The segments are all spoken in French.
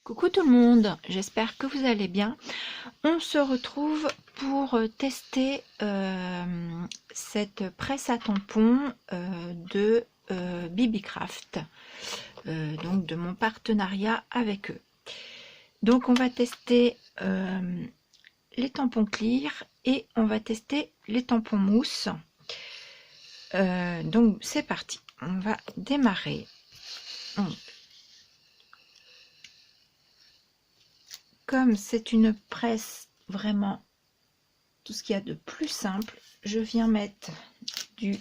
Coucou tout le monde, j'espère que vous allez bien. On se retrouve pour tester cette presse à tampons de Bibicraft, donc de mon partenariat avec eux. Donc on va tester les tampons clear et on va tester les tampons mousse. Donc c'est parti, on va démarrer. Comme c'est une presse vraiment tout ce qu'il y a de plus simple, je viens mettre du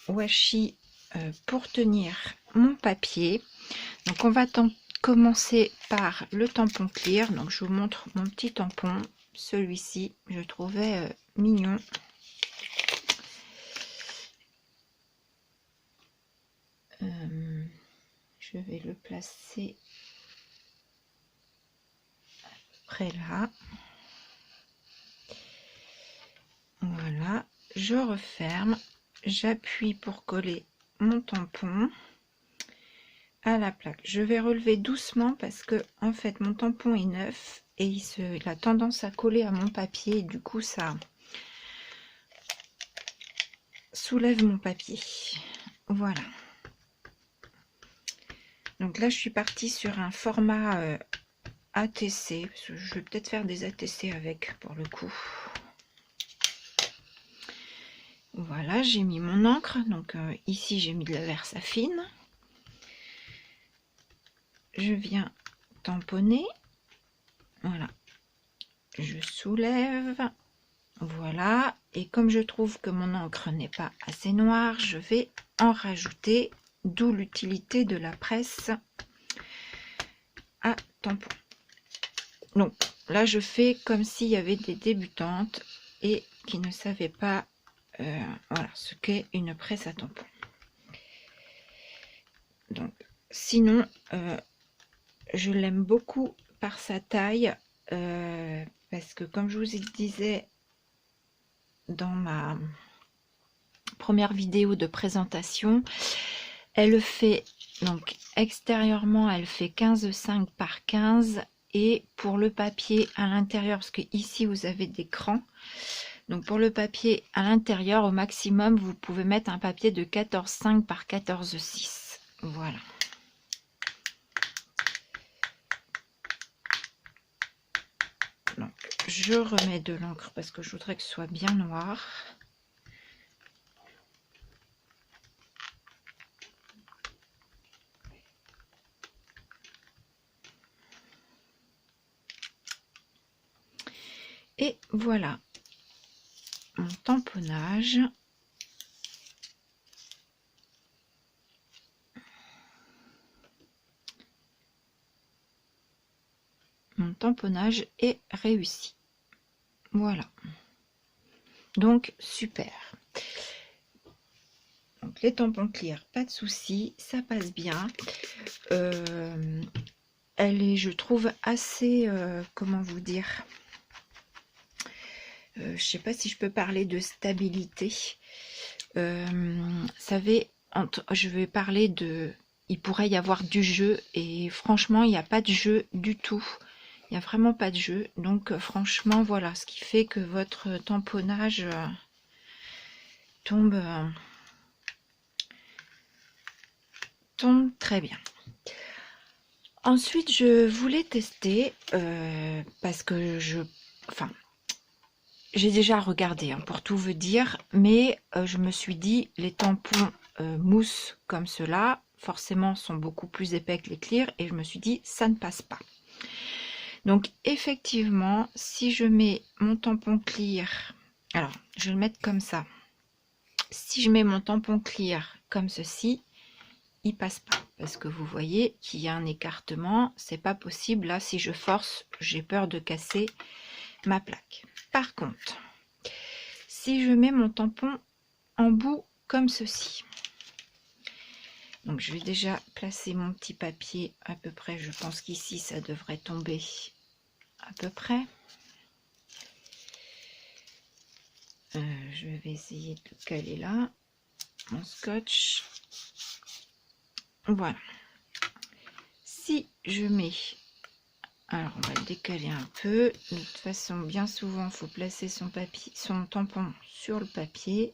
washi pour tenir mon papier. Donc on va commencer par le tampon clear. Donc je vous montre mon petit tampon. Celui-ci, je trouvais mignon. Je vais le placer près là. Voilà, je referme, j'appuie pour coller mon tampon à la plaque. Je vais relever doucement parce que en fait mon tampon est neuf et il a tendance à coller à mon papier et du coup ça soulève mon papier. Voilà. Donc là je suis partie sur un format ATC, parce que je vais peut-être faire des ATC avec pour le coup. Voilà, j'ai mis mon encre, donc ici j'ai mis de la Versafine. Je viens tamponner, voilà, je soulève, voilà, et comme je trouve que mon encre n'est pas assez noire, je vais en rajouter, d'où l'utilité de la presse à tampon. Donc là je fais comme s'il y avait des débutantes et qui ne savaient pas voilà, ce qu'est une presse à tampon. Donc sinon je l'aime beaucoup par sa taille parce que comme je vous disais dans ma première vidéo de présentation, elle fait donc extérieurement elle fait 15,5 par 15 et pour le papier à l'intérieur, parce que ici vous avez des crans, donc pour le papier à l'intérieur au maximum vous pouvez mettre un papier de 14,5 par 14,6. Voilà. Donc, je remets de l'encre parce que je voudrais que ce soit bien noir. Et voilà mon tamponnage. Mon tamponnage est réussi. Voilà. Donc super. Donc les tampons clear, pas de souci, ça passe bien. Elle est, je trouve, assez, comment vous dire, je sais pas si je peux parler de stabilité. Savez, je vais parler de, il pourrait y avoir du jeu et franchement, il n'y a pas de jeu du tout. Il n'y a vraiment pas de jeu. Donc franchement, voilà, ce qui fait que votre tamponnage tombe très bien. Ensuite, je voulais tester parce que j'ai déjà regardé hein, pour tout vous dire, mais je me suis dit les tampons mousse comme cela, forcément sont beaucoup plus épais que les clear et je me suis dit ça ne passe pas. Donc effectivement, si je mets mon tampon clear, alors je vais le mettre comme ça. Si je mets mon tampon clear comme ceci, il passe pas parce que vous voyez qu'il y a un écartement, c'est pas possible. Là si je force, j'ai peur de casser ma plaque. Par contre, si je mets mon tampon en bout comme ceci, donc je vais déjà placer mon petit papier à peu près, je pense qu'ici ça devrait tomber à peu près. Je vais essayer de le caler là, mon scotch. Voilà. Si je mets, alors on va le décaler un peu. De toute façon, bien souvent, il faut placer son papier, son tampon sur le papier.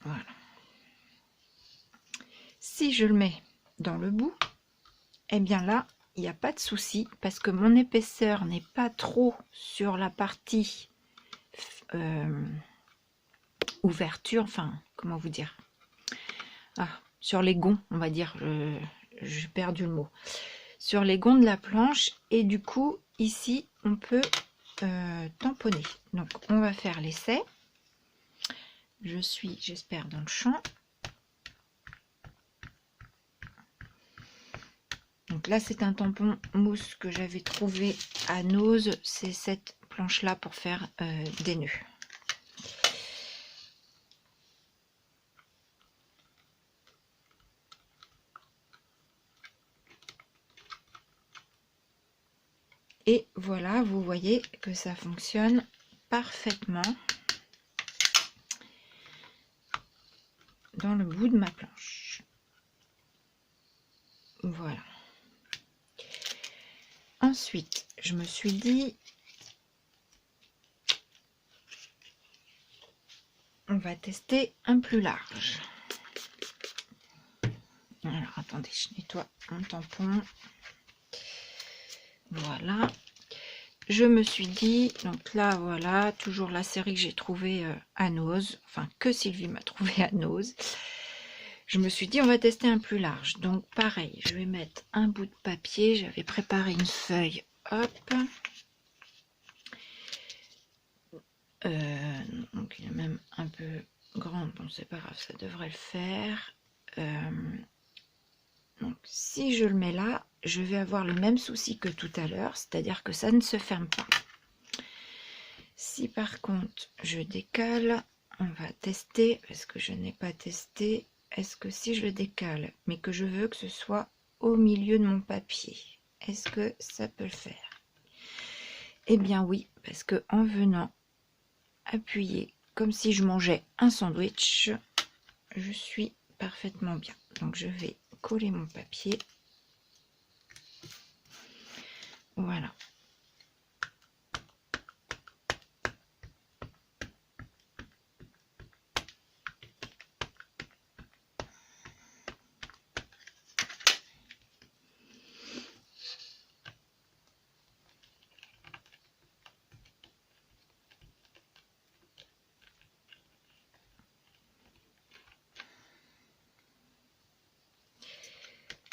Voilà. Si je le mets dans le bout, eh bien là, il n'y a pas de souci parce que mon épaisseur n'est pas trop sur la partie ouverture, enfin, comment vous dire, sur les gonds, on va dire, j'ai perdu le mot, sur les gonds de la planche, et du coup, ici, on peut tamponner. Donc, on va faire l'essai. Je suis, j'espère, dans le champ. Donc là, c'est un tampon mousse que j'avais trouvé à Nose. C'est cette planche-là pour faire des nœuds. Et voilà, vous voyez que ça fonctionne parfaitement dans le bout de ma planche. Voilà. Ensuite, je me suis dit, on va tester un plus large. Alors, attendez, je nettoie mon tampon. Voilà. Je me suis dit, donc là, voilà, toujours la série que j'ai trouvée à Nose, enfin, que Sylvie m'a trouvé à Nose. Je me suis dit, on va tester un plus large. Donc, pareil, je vais mettre un bout de papier. J'avais préparé une feuille. Hop. Donc, il est même un peu grand. Bon, c'est pas grave, ça devrait le faire. Donc, si je le mets là, je vais avoir le même souci que tout à l'heure, c'est-à-dire que ça ne se ferme pas. Si par contre, je décale, on va tester, parce que je n'ai pas testé. Est-ce que si je le décale, mais que je veux que ce soit au milieu de mon papier, est-ce que ça peut le faire? Eh bien oui, parce que en venant appuyer comme si je mangeais un sandwich, je suis parfaitement bien. Donc je vais coller mon papier. Voilà.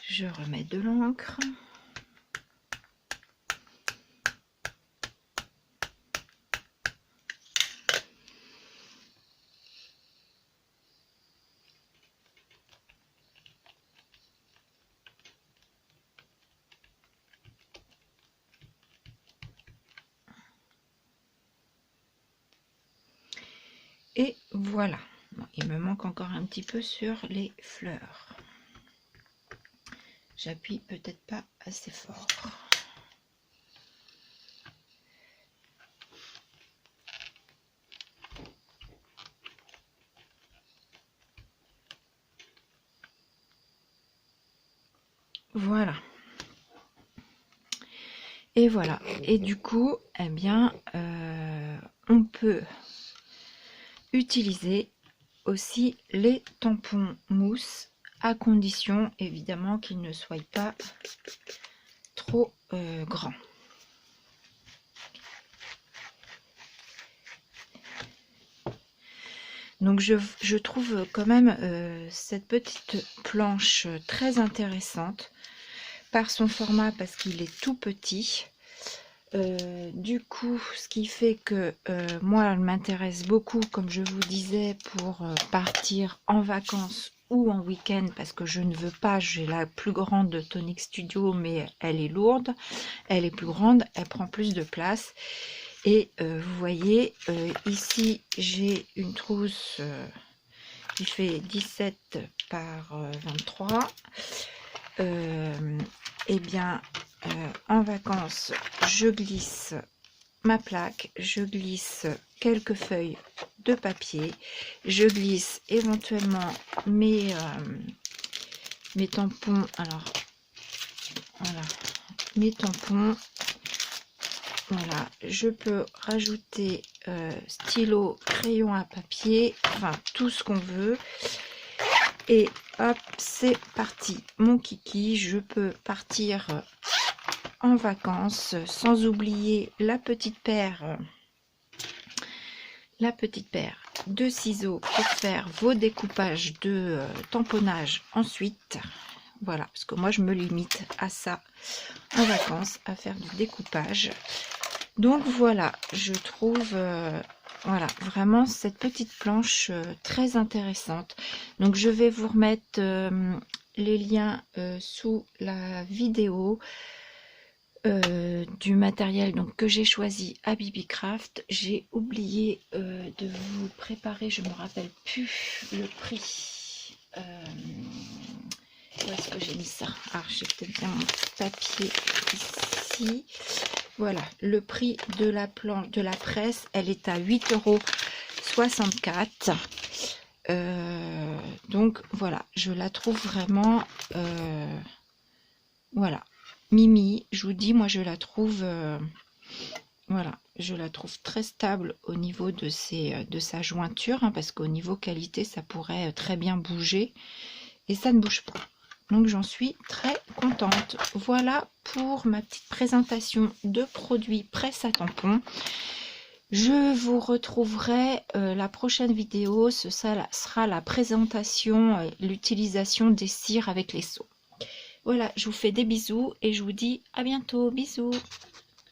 Je remets de l'encre. Et voilà. Bon, il me manque encore un petit peu sur les fleurs. J'appuie peut-être pas assez fort. Voilà. Et voilà. Et du coup, eh bien, on peut utiliser aussi les tampons mousse, à condition évidemment qu'ils ne soient pas trop grands. Donc je trouve quand même cette petite planche très intéressante par son format, parce qu'il est tout petit. Du coup, ce qui fait que moi, elle m'intéresse beaucoup, comme je vous disais, pour partir en vacances ou en week-end, parce que je ne veux pas, j'ai la plus grande de Tonic Studio, mais elle est lourde, elle est plus grande, elle prend plus de place. Et vous voyez, ici, j'ai une trousse qui fait 17 par 23. Eh bien, en vacances, je glisse ma plaque, je glisse quelques feuilles de papier, je glisse éventuellement mes tampons. Alors voilà, mes tampons. Voilà, je peux rajouter stylo, crayon à papier, enfin tout ce qu'on veut. Et hop, c'est parti. Mon kiki, je peux partir en vacances sans oublier la petite paire de ciseaux pour faire vos découpages de tamponnage ensuite. Voilà, parce que moi je me limite à ça en vacances, à faire du découpage. Donc voilà, je trouve voilà, vraiment cette petite planche très intéressante. Donc je vais vous remettre les liens sous la vidéo du matériel donc, que j'ai choisi à Bibicraft. J'ai oublié de vous préparer, je ne me rappelle plus le prix. Où est-ce que j'ai mis ça? Alors j'ai peut-être bien mon papier ici. Voilà, le prix de la planche, de la presse, elle est à 8,64 €. Donc voilà, je la trouve vraiment, voilà, Mimi, je vous dis, moi je la trouve, voilà, je la trouve très stable au niveau de sa jointure, hein, parce qu'au niveau qualité, ça pourrait très bien bouger, et ça ne bouge pas. Donc j'en suis très contente. Voilà pour ma petite présentation de produits presse à tampons. Je vous retrouverai la prochaine vidéo, ce sera la présentation, l'utilisation des cires avec les seaux. Voilà, je vous fais des bisous et je vous dis à bientôt. Bisous.